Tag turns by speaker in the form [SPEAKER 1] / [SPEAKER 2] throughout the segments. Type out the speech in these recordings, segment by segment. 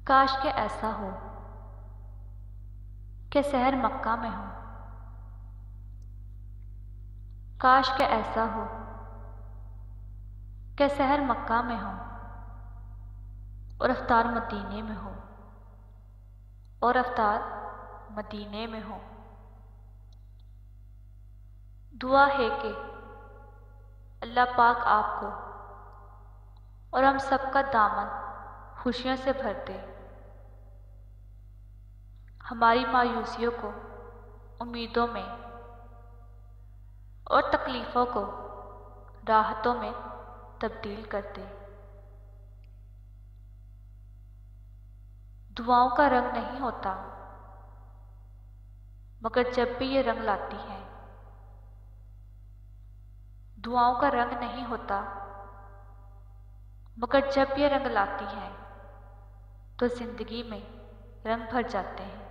[SPEAKER 1] काश के ऐसा हो कि शहर मक्का में हो। काश के ऐसा हो कि शहर मक्का में हो और अफ्तार मदीने में हो, और अफ्तार मदीने में हो। दुआ है कि अल्लाह पाक आपको और हम सबका दामन खुशियों से भर दे, हमारी मायूसियों को उम्मीदों में और तकलीफ़ों को राहतों में तब्दील कर दे। दुआओं का रंग नहीं होता, मगर जब भी ये रंग लाती हैं। दुआओं का रंग नहीं होता, मगर जब ये रंग लाती हैं तो जिंदगी में रंग भर जाते हैं।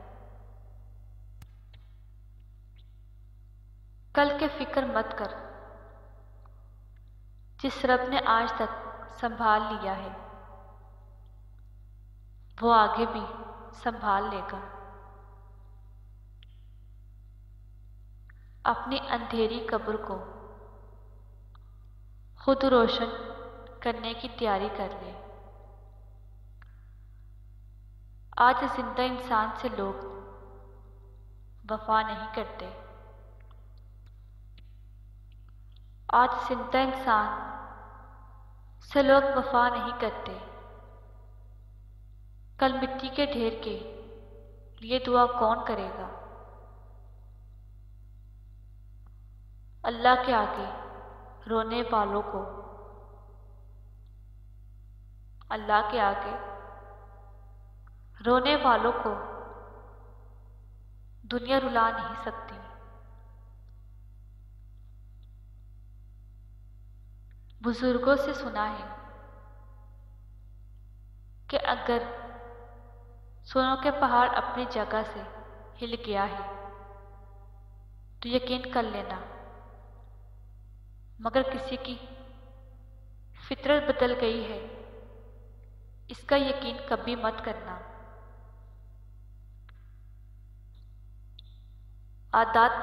[SPEAKER 1] कल के फिक्र मत कर, जिस रब ने आज तक संभाल लिया है वो आगे भी संभाल लेगा। अपनी अंधेरी कब्र को खुद रोशन करने की तैयारी कर ले। आज जिंदा इंसान से लोग वफा नहीं करते। आज जिंदा इंसान से लोग वफा नहीं करते। कल मिट्टी के ढेर के लिए दुआ कौन करेगा? अल्लाह के आगे रोने वालों को अल्लाह के आगे रोने वालों को दुनिया रुला नहीं सकती। बुजुर्गों से सुना है कि अगर सोनों के पहाड़ अपनी जगह से हिल गया है तो यकीन कर लेना, मगर किसी की फितरत बदल गई है इसका यकीन कभी मत करना। आदत